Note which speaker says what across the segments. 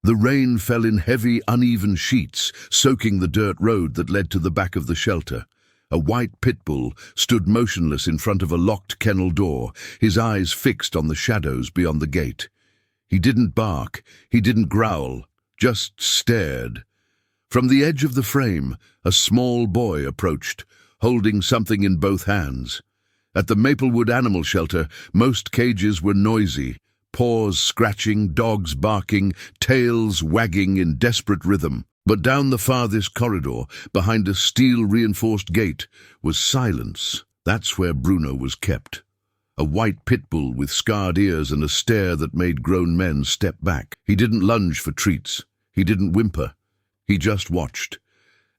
Speaker 1: The rain fell in heavy, uneven sheets, soaking the dirt road that led to the back of the shelter. A white pitbull stood motionless in front of a locked kennel door, his eyes fixed on the shadows beyond the gate. He didn't bark, he didn't growl, just stared. From the edge of the frame, a small boy approached, holding something in both hands. At the Maplewood Animal Shelter, most cages were noisy, paws scratching, dogs barking, tails wagging in desperate rhythm. But down the farthest corridor, behind a steel-reinforced gate, was silence. That's where Bruno was kept. A white pit bull with scarred ears and a stare that made grown men step back. He didn't lunge for treats. He didn't whimper. He just watched,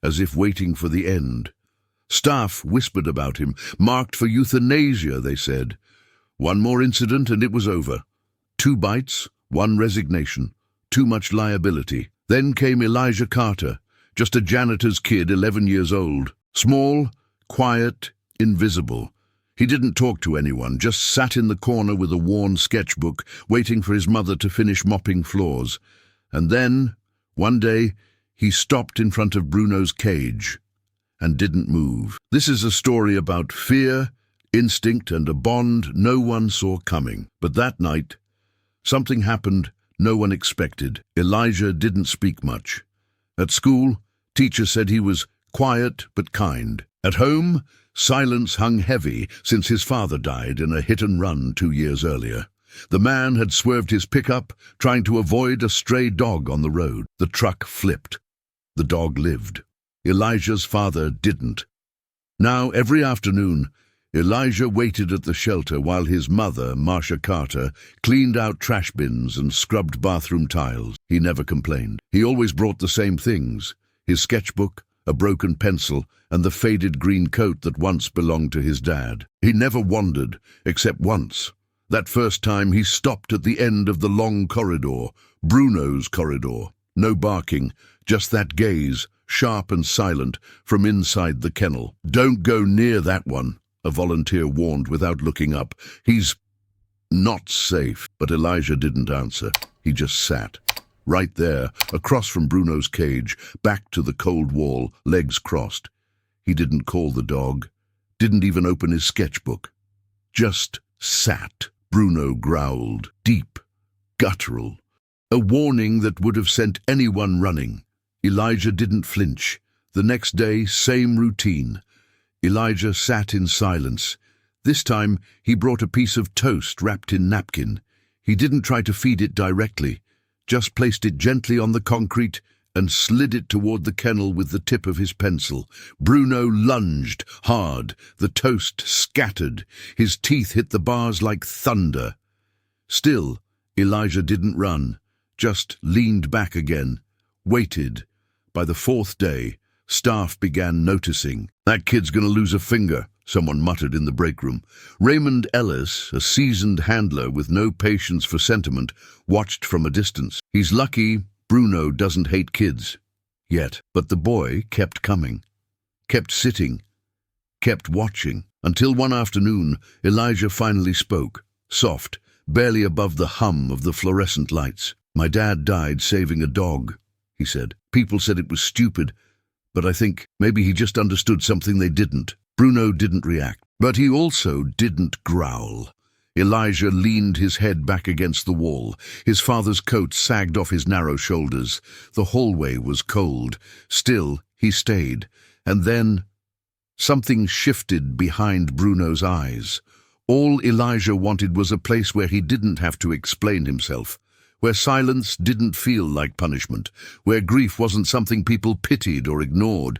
Speaker 1: as if waiting for the end. Staff whispered about him. Marked for euthanasia, they said. One more incident and it was over. 2 bites, 1 resignation. Too much liability. Then came Elijah Carter, just a janitor's kid, 11 years old. Small, quiet, invisible. He didn't talk to anyone, just sat in the corner with a worn sketchbook, waiting for his mother to finish mopping floors. And then, one day, he stopped in front of Bruno's cage and didn't move. This is a story about fear, instinct, and a bond no one saw coming. But that night, something happened no one expected. Elijah didn't speak much. At school, teachers said he was quiet but kind. At home, silence hung heavy since his father died in a hit-and-run 2 years earlier. The man had swerved his pickup, trying to avoid a stray dog on the road. The truck flipped. The dog lived. Elijah's father didn't. Now, every afternoon, Elijah waited at the shelter while his mother, Marcia Carter, cleaned out trash bins and scrubbed bathroom tiles. He never complained. He always brought the same things: his sketchbook, a broken pencil, and the faded green coat that once belonged to his dad. He never wandered, except once. That first time he stopped at the end of the long corridor, Bruno's corridor. No barking, just that gaze, sharp and silent, from inside the kennel. "Don't go near that one," a volunteer warned without looking up. "He's not safe." But Elijah didn't answer. He just sat, right there, across from Bruno's cage, back to the cold wall, legs crossed. He didn't call the dog, didn't even open his sketchbook. Just sat. Bruno growled, deep, guttural. A warning that would have sent anyone running. Elijah didn't flinch. The next day, same routine. Elijah sat in silence. This time, he brought a piece of toast wrapped in napkin. He didn't try to feed it directly, just placed it gently on the concrete and slid it toward the kennel with the tip of his pencil. Bruno lunged hard. The toast scattered. His teeth hit the bars like thunder. Still, Elijah didn't run, just leaned back again, waited. By the 4th day, staff began noticing. "That kid's gonna lose a finger," someone muttered in the break room. Raymond Ellis, a seasoned handler with no patience for sentiment, watched from a distance. He's lucky Bruno doesn't hate kids yet. But the boy kept coming, kept sitting, kept watching, until one afternoon Elijah finally spoke, soft, barely above the hum of the fluorescent lights. "My dad died saving a dog," he said. "People said it was stupid, but I think maybe he just understood something they didn't." Bruno didn't react, but he also didn't growl. Elijah leaned his head back against the wall. His father's coat sagged off his narrow shoulders. The hallway was cold. Still, he stayed. And then something shifted behind Bruno's eyes. All Elijah wanted was a place where he didn't have to explain himself, where silence didn't feel like punishment, where grief wasn't something people pitied or ignored.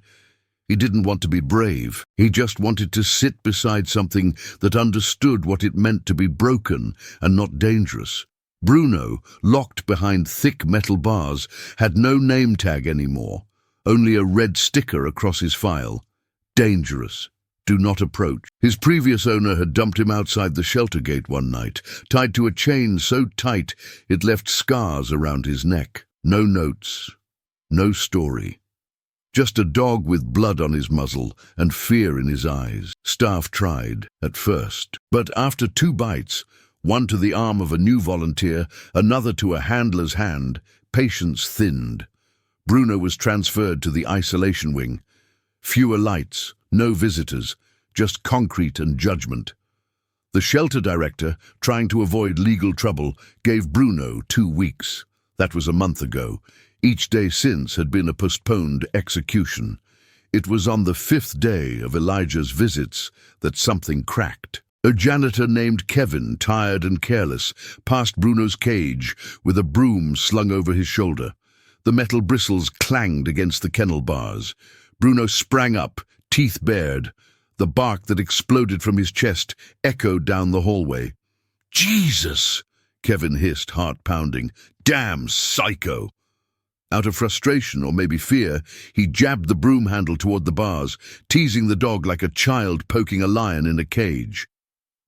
Speaker 1: He didn't want to be brave. He just wanted to sit beside something that understood what it meant to be broken and not dangerous. Bruno, locked behind thick metal bars, had no name tag anymore, only a red sticker across his file. Dangerous. Do not approach. His previous owner had dumped him outside the shelter gate one night, tied to a chain so tight it left scars around his neck. No notes, no story. Just a dog with blood on his muzzle and fear in his eyes. Staff tried, at first, but after 2 bites, one to the arm of a new volunteer, another to a handler's hand, Patience thinned. Bruno was transferred to the isolation wing. Fewer lights, no visitors, just concrete and judgment. The shelter director, trying to avoid legal trouble, gave Bruno 2 weeks. That was a month ago. Each day since had been a postponed execution. It was on the 5th day of Elijah's visits that something cracked. A janitor named Kevin, tired and careless, passed Bruno's cage with a broom slung over his shoulder. The metal bristles clanged against the kennel bars. Bruno sprang up, teeth bared. The bark that exploded from his chest echoed down the hallway. "Jesus!" Kevin hissed, heart pounding. "Damn psycho!" Out of frustration, or maybe fear, he jabbed the broom handle toward the bars, teasing the dog like a child poking a lion in a cage.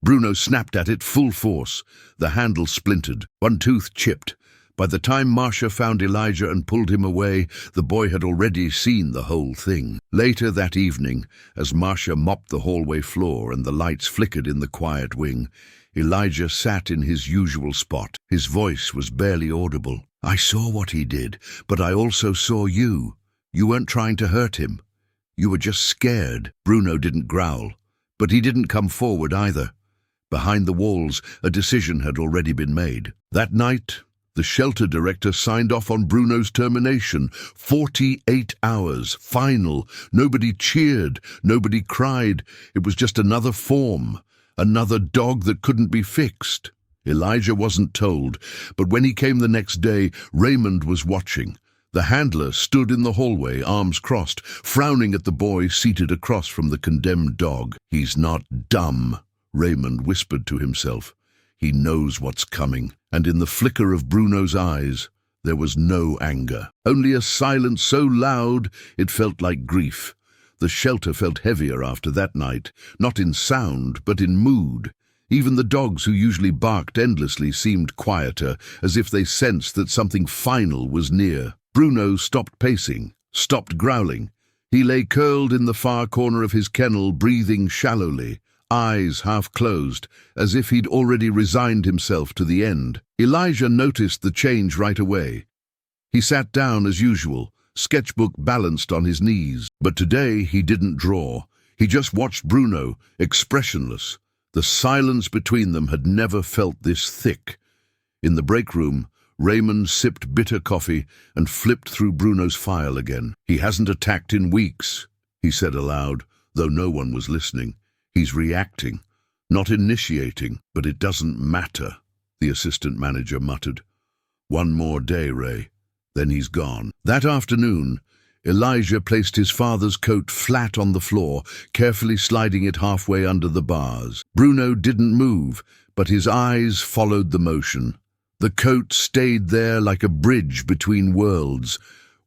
Speaker 1: Bruno snapped at it full force. The handle splintered, one tooth chipped. By the time Marcia found Elijah and pulled him away, the boy had already seen the whole thing. Later that evening, as Marcia mopped the hallway floor and the lights flickered in the quiet wing, Elijah sat in his usual spot. His voice was barely audible. "I saw what he did, but I also saw you. You weren't trying to hurt him. You were just scared." Bruno didn't growl, but he didn't come forward either. Behind the walls, a decision had already been made. That night, the shelter director signed off on Bruno's termination. 48 hours, final. Nobody cheered, nobody cried. It was just another form, another dog that couldn't be fixed. Elijah wasn't told, but when he came the next day, Raymond was watching. The handler stood in the hallway, arms crossed, frowning at the boy seated across from the condemned dog. "He's not dumb," Raymond whispered to himself. "He knows what's coming." And in the flicker of Bruno's eyes, there was no anger. Only a silence so loud it felt like grief. The shelter felt heavier after that night, not in sound, but in mood. Even the dogs who usually barked endlessly seemed quieter, as if they sensed that something final was near. Bruno stopped pacing, stopped growling. He lay curled in the far corner of his kennel, breathing shallowly, eyes half closed, as if he'd already resigned himself to the end. Elijah noticed the change right away. He sat down as usual, sketchbook balanced on his knees. But today he didn't draw. He just watched Bruno, expressionless. The silence between them had never felt this thick. In the break room, Raymond sipped bitter coffee and flipped through Bruno's file again. "He hasn't attacked in weeks," he said aloud, though no one was listening. "He's reacting, not initiating, but it doesn't matter," the assistant manager muttered. "One more day, Ray, then he's gone." That afternoon, Elijah placed his father's coat flat on the floor, carefully sliding it halfway under the bars. Bruno didn't move, but his eyes followed the motion. The coat stayed there like a bridge between worlds,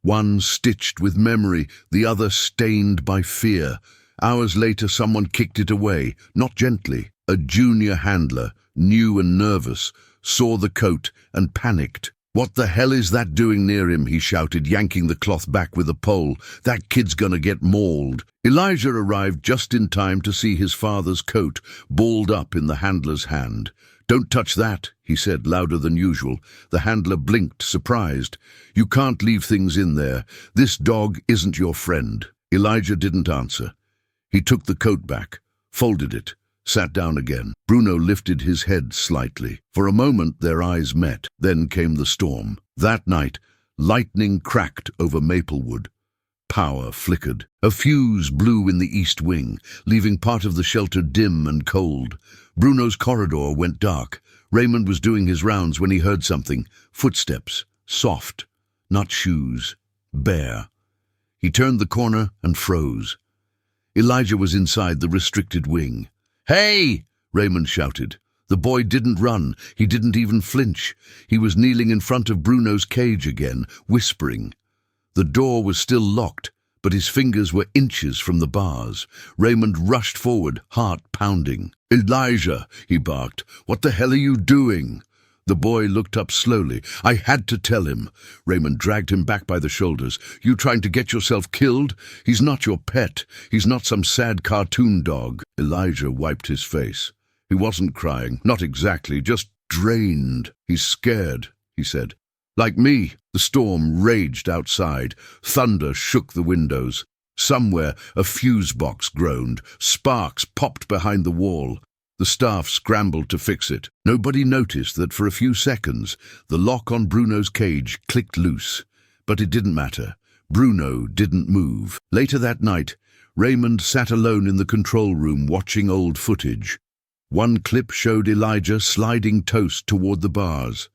Speaker 1: one stitched with memory, the other stained by fear. Hours later, someone kicked it away, not gently. A junior handler, new and nervous, saw the coat and panicked. "What the hell is that doing near him?" he shouted, yanking the cloth back with a pole. "That kid's gonna get mauled." Elijah arrived just in time to see his father's coat balled up in the handler's hand. "Don't touch that," he said, louder than usual. The handler blinked, surprised. "You can't leave things in there. This dog isn't your friend." Elijah didn't answer. He took the coat back, folded it, sat down again. Bruno lifted his head slightly. For a moment their eyes met. Then came the storm. That night, lightning cracked over Maplewood. Power flickered. A fuse blew in the east wing, leaving part of the shelter dim and cold. Bruno's corridor went dark. Raymond was doing his rounds when he heard something. Footsteps. Soft. Not shoes. Bare. He turned the corner and froze. Elijah was inside the restricted wing. "Hey!" Raymond shouted. The boy didn't run. He didn't even flinch. He was kneeling in front of Bruno's cage again, whispering. The door was still locked, but his fingers were inches from the bars. Raymond rushed forward, heart pounding. "Elijah," he barked, "what the hell are you doing?" The boy looked up slowly. "I had to tell him." Raymond dragged him back by the shoulders. "You trying to get yourself killed? He's not your pet. He's not some sad cartoon dog." Elijah wiped his face. He wasn't crying, not exactly, just drained. "He's scared," he said. "Like me." The storm raged outside. Thunder shook the windows. Somewhere, a fuse box groaned. Sparks popped behind the wall. The staff scrambled to fix it. Nobody noticed that for a few seconds, the lock on Bruno's cage clicked loose. But it didn't matter. Bruno didn't move. Later that night, Raymond sat alone in the control room watching old footage. One clip showed Elijah sliding toast toward the bars.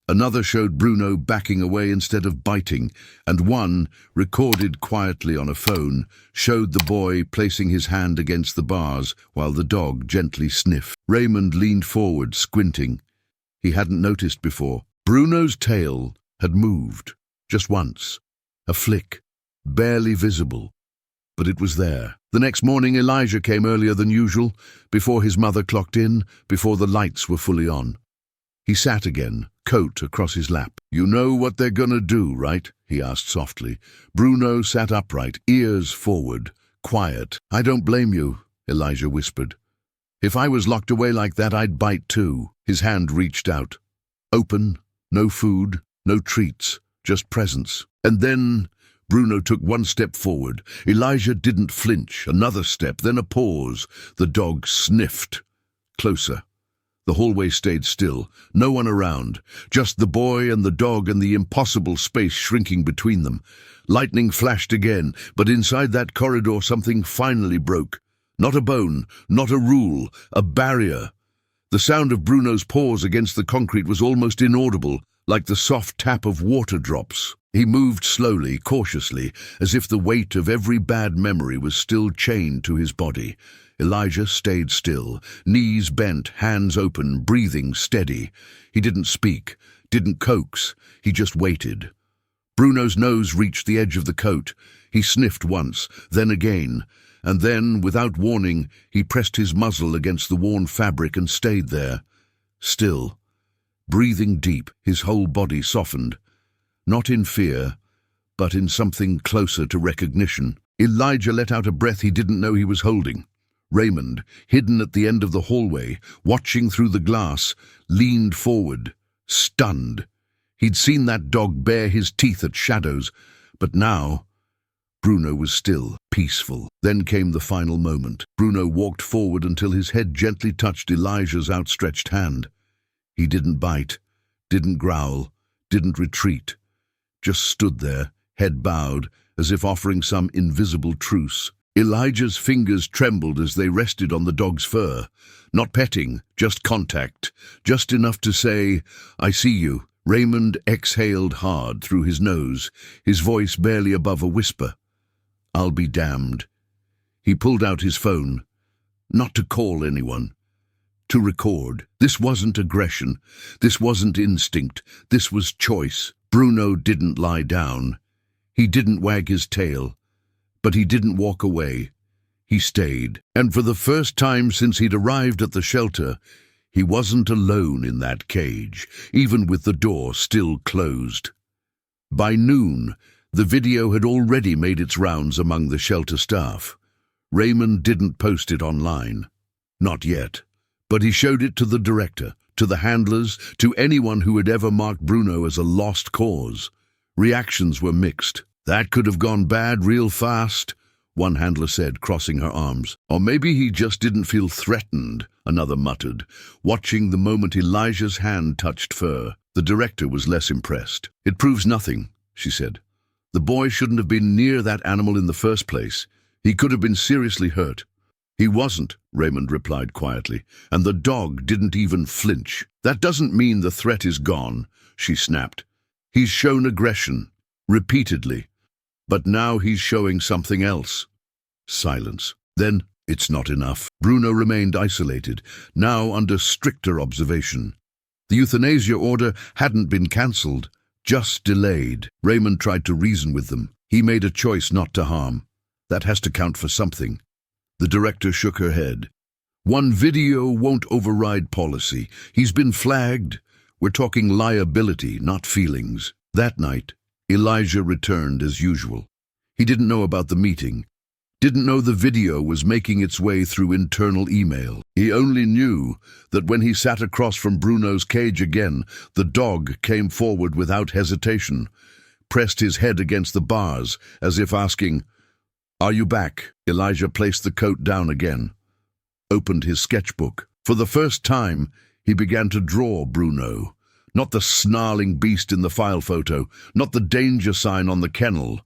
Speaker 1: Another showed Bruno backing away instead of biting, and one, recorded quietly on a phone, showed the boy placing his hand against the bars while the dog gently sniffed. Raymond leaned forward, squinting. He hadn't noticed before. Bruno's tail had moved, just once. A flick, barely visible, but it was there. The next morning, Elijah came earlier than usual, before his mother clocked in, before the lights were fully on. He sat again, coat across his lap. "You know what they're gonna do, right?" he asked softly. Bruno sat upright, ears forward, quiet. "I don't blame you," Elijah whispered. "If I was locked away like that, I'd bite too." His hand reached out. Open, no food, no treats, just presence. And then Bruno took one step forward. Elijah didn't flinch. Another step, then a pause. The dog sniffed. Closer. The hallway stayed still. No one around. Just the boy and the dog and the impossible space shrinking between them. Lightning flashed again, but inside that corridor something finally broke. Not a bone, not a rule, a barrier. The sound of Bruno's paws against the concrete was almost inaudible, like the soft tap of water drops. He moved slowly, cautiously, as if the weight of every bad memory was still chained to his body. Elijah stayed still, knees bent, hands open, breathing steady. He didn't speak, didn't coax, he just waited. Bruno's nose reached the edge of the coat. He sniffed once, then again, and then, without warning, he pressed his muzzle against the worn fabric and stayed there. Still. Breathing deep, his whole body softened. Not in fear, but in something closer to recognition. Elijah let out a breath he didn't know he was holding. Raymond, hidden at the end of the hallway, watching through the glass, leaned forward, stunned. He'd seen that dog bare his teeth at shadows, but now Bruno was still, peaceful. Then came the final moment. Bruno walked forward until his head gently touched Elijah's outstretched hand. He didn't bite, didn't growl, didn't retreat. Just stood there, head bowed, as if offering some invisible truce. Elijah's fingers trembled as they rested on the dog's fur. Not petting, just contact, just enough to say, "I see you." Raymond exhaled hard through his nose, his voice barely above a whisper. "I'll be damned." He pulled out his phone. Not to call anyone. To record. This wasn't aggression. This wasn't instinct. This was choice. Bruno didn't lie down. He didn't wag his tail. But he didn't walk away. He stayed. And for the first time since he'd arrived at the shelter, he wasn't alone in that cage, even with the door still closed. By noon, the video had already made its rounds among the shelter staff. Raymond didn't post it online. Not yet. But he showed it to the director, to the handlers, to anyone who had ever marked Bruno as a lost cause. Reactions were mixed. "That could have gone bad real fast," one handler said, crossing her arms. "Or maybe he just didn't feel threatened," another muttered, watching the moment Elijah's hand touched fur. The director was less impressed. "It proves nothing," she said. "The boy shouldn't have been near that animal in the first place. He could have been seriously hurt." "He wasn't," Raymond replied quietly, "and the dog didn't even flinch." "That doesn't mean the threat is gone," she snapped. "He's shown aggression, repeatedly. But now he's showing something else." Silence. Then, "It's not enough." Bruno remained isolated, now under stricter observation. The euthanasia order hadn't been cancelled, just delayed. Raymond tried to reason with them. He made a choice not to harm. That has to count for something. The director shook her head. "One video won't override policy. He's been flagged. We're talking liability, not feelings." That night, Elijah returned as usual. He didn't know about the meeting, Didn't know the video was making its way through internal email. He only knew that when he sat across from Bruno's cage again, the dog came forward without hesitation, pressed his head against the bars as if asking, "Are you back?" Elijah placed the coat down again, opened his sketchbook. For the first time, he began to draw Bruno. Not the snarling beast in the file photo, not the danger sign on the kennel,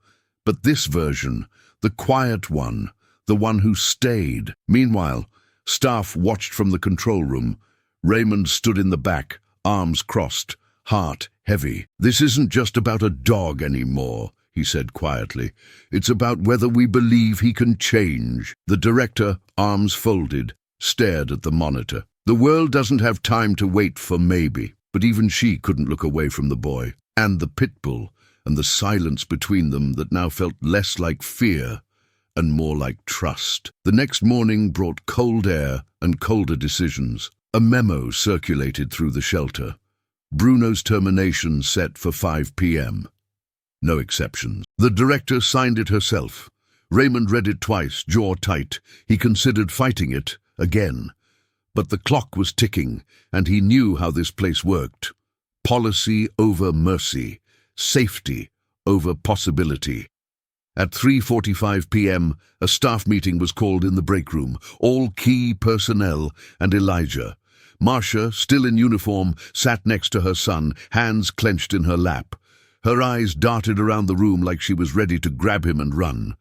Speaker 1: but this version, the quiet one, the one who stayed. Meanwhile, staff watched from the control room. Raymond stood in the back, arms crossed, heart heavy. "This isn't just about a dog anymore," he said quietly. "It's about whether we believe he can change." The director, arms folded, stared at the monitor. The world doesn't have time to wait for maybe. But even she couldn't look away from the boy, and the Pitbull, and the silence between them that now felt less like fear and more like trust. The next morning brought cold air and colder decisions. A memo circulated through the shelter. Bruno's termination set for 5 p.m. No exceptions. The director signed it herself. Raymond read it twice, jaw tight. He considered fighting it again. But the clock was ticking, and he knew how this place worked. Policy over mercy, safety over possibility. At 3:45 p.m., a staff meeting was called in the break room, all key personnel and Elijah. Marcia, still in uniform, sat next to her son, hands clenched in her lap. Her eyes darted around the room like she was ready to grab him and run.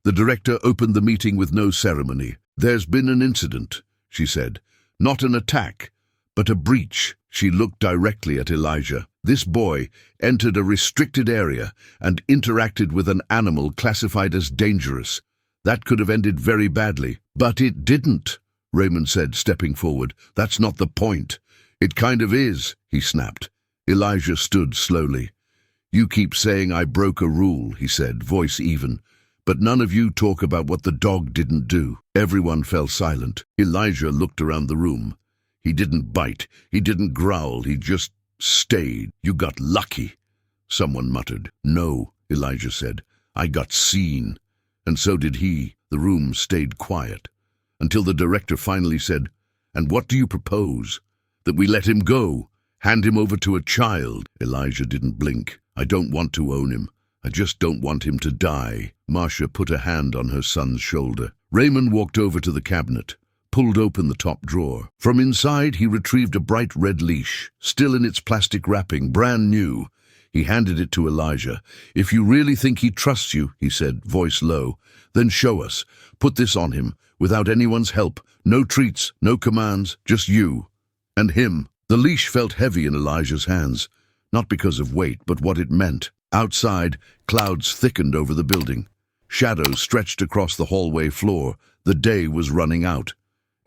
Speaker 1: The director opened the meeting with no ceremony. "There's been an incident," she said. "Not an attack, but a breach." She looked directly at Elijah. "This boy entered a restricted area and interacted with an animal classified as dangerous. That could have ended very badly." "But it didn't," Raymond said, stepping forward. "That's not the point." "It kind of is," he snapped. Elijah stood slowly. "You keep saying I broke a rule," he said, voice even. "But none of you talk about what the dog didn't do." Everyone fell silent. Elijah looked around the room. "He didn't bite. He didn't growl. He just stayed. You got lucky," someone muttered. "No," Elijah said. "I got seen." And so did he. The room stayed quiet until the director finally said, "And what do you propose? That we let him go? Hand him over to a child?" Elijah didn't blink. "I don't want to own him. I just don't want him to die." Marcia put a hand on her son's shoulder. Raymond walked over to the cabinet, pulled open the top drawer. From inside, he retrieved a bright red leash, still in its plastic wrapping, brand new. He handed it to Elijah. "If you really think he trusts you," he said, voice low, "then show us. Put this on him, without anyone's help. No treats, no commands, just you. And him." The leash felt heavy in Elijah's hands, not because of weight, but what it meant. Outside, clouds thickened over the building. Shadows stretched across the hallway floor. The day was running out.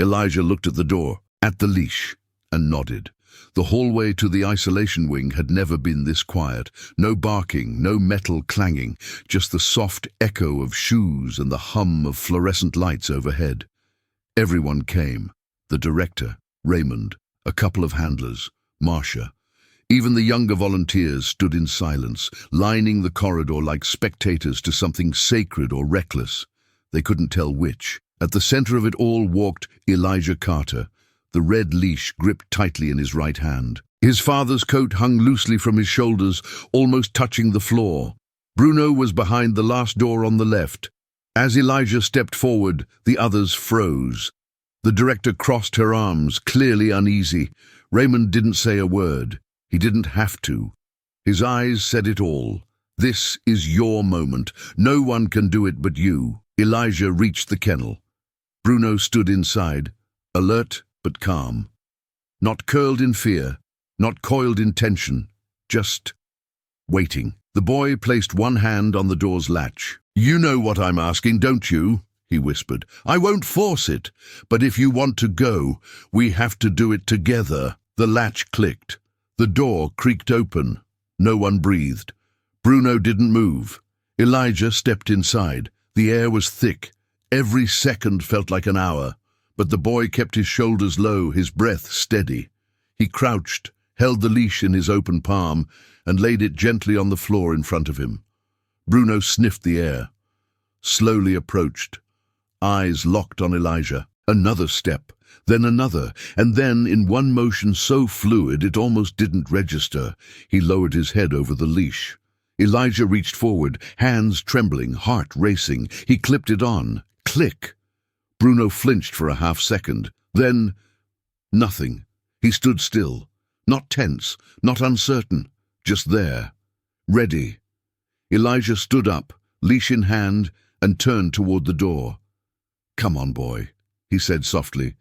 Speaker 1: Elijah looked at the door, at the leash, and nodded. The hallway to the isolation wing had never been this quiet. No barking, no metal clanging, just the soft echo of shoes and the hum of fluorescent lights overhead. Everyone came. The director, Raymond, a couple of handlers, Marcia. Even the younger volunteers stood in silence, lining the corridor like spectators to something sacred or reckless. They couldn't tell which. At the center of it all walked Elijah Carter, the red leash gripped tightly in his right hand. His father's coat hung loosely from his shoulders, almost touching the floor. Bruno was behind the last door on the left. As Elijah stepped forward, the others froze. The director crossed her arms, clearly uneasy. Raymond didn't say a word. He didn't have to. His eyes said it all. "This is your moment. No one can do it but you." Elijah reached the kennel. Bruno stood inside, alert but calm. Not curled in fear, not coiled in tension, just waiting. The boy placed one hand on the door's latch. "You know what I'm asking, don't you?" he whispered. "I won't force it, but if you want to go, we have to do it together." The latch clicked. The door creaked open. No one breathed. Bruno didn't move. Elijah stepped inside. The air was thick. Every second felt like an hour. But the boy kept his shoulders low, his breath steady. He crouched, held the leash in his open palm, and laid it gently on the floor in front of him. Bruno sniffed the air. slowly approached, eyes locked on Elijah. Another step, then another, and then, in one motion so fluid it almost didn't register, he lowered his head over the leash. Elijah reached forward, hands trembling, heart racing. He clipped it on. Click! Bruno flinched for a half-second. Then, nothing. He stood still. Not tense, not uncertain. Just there. Ready. Elijah stood up, leash in hand, and turned toward the door. "Come on, boy," he said softly,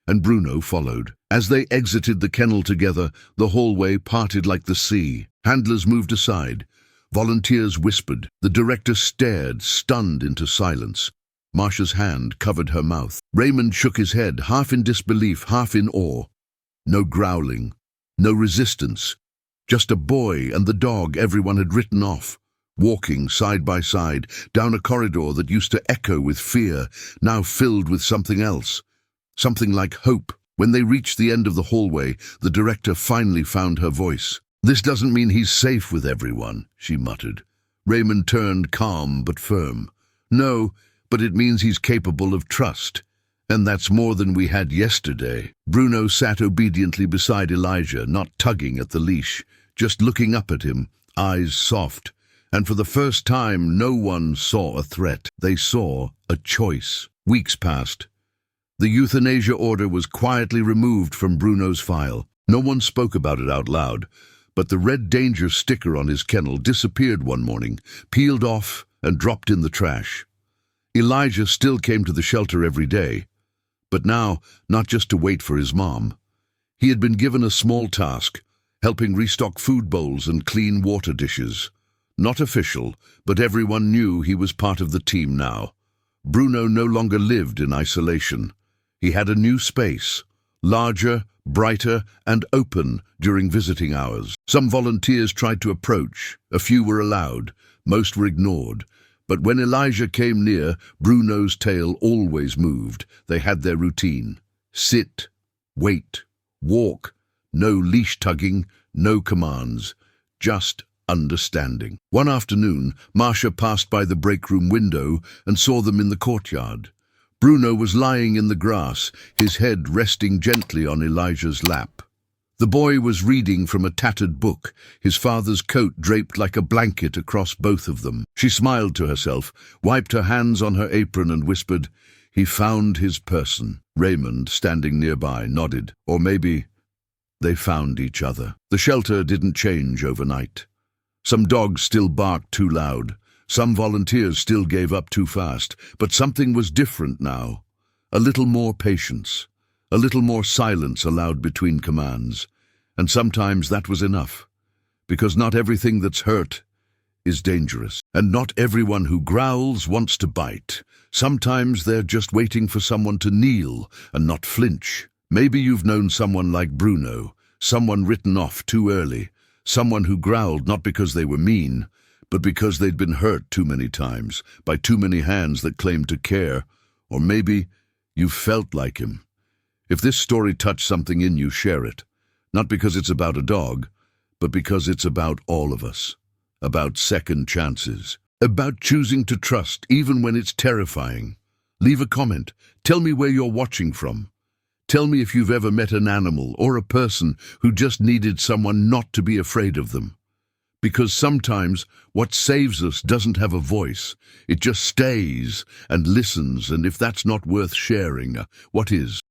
Speaker 1: and Bruno followed. As they exited the kennel together, the hallway parted like the sea. Handlers moved aside. Volunteers whispered. The director stared, stunned into silence. Marsha's hand covered her mouth. Raymond shook his head, half in disbelief, half in awe. No growling, no resistance. Just a boy and the dog everyone had written off, walking side by side down a corridor that used to echo with fear, now filled with something else. Something like hope. When they reached the end of the hallway, the director finally found her voice. "This doesn't mean he's safe with everyone," she muttered. Raymond turned, calm but firm. "No, but it means he's capable of trust. And that's more than we had yesterday." Bruno sat obediently beside Elijah, not tugging at the leash, just looking up at him, eyes soft. And for the first time, no one saw a threat. They saw a choice. Weeks passed. The euthanasia order was quietly removed from Bruno's file. No one spoke about it out loud, but the red danger sticker on his kennel disappeared one morning, peeled off and dropped in the trash. Elijah still came to the shelter every day, but now not just to wait for his mom. He had been given a small task, helping restock food bowls and clean water dishes. Not official, but everyone knew he was part of the team now. Bruno no longer lived in isolation. He had a new space, larger, brighter, and open during visiting hours. Some volunteers tried to approach. A few were allowed. Most were ignored. But when Elijah came near, Bruno's tail always moved. They had their routine. Sit, wait, walk. No leash tugging, no commands. Just understanding. One afternoon, Marsha passed by the break room window and saw them in the courtyard. Bruno was lying in the grass, his head resting gently on Elijah's lap. The boy was reading from a tattered book, his father's coat draped like a blanket across both of them. She smiled to herself, wiped her hands on her apron and whispered, "He found his person." Raymond, standing nearby, nodded. Or maybe they found each other. The shelter didn't change overnight. Some dogs still barked too loud. Some volunteers still gave up too fast. But something was different now. A little more patience. A little more silence allowed between commands. And sometimes that was enough. Because not everything that's hurt is dangerous. And not everyone who growls wants to bite. Sometimes they're just waiting for someone to kneel and not flinch. Maybe you've known someone like Bruno, someone written off too early. Someone who growled not because they were mean, but because they'd been hurt too many times, by too many hands that claimed to care. Or maybe you felt like him. If this story touched something in you, share it. Not because it's about a dog, but because it's about all of us. About second chances. About choosing to trust even when it's terrifying. Leave a comment. Tell me where you're watching from. Tell me if you've ever met an animal or a person who just needed someone not to be afraid of them. Because sometimes what saves us doesn't have a voice. It just stays and listens, and if that's not worth sharing, what is?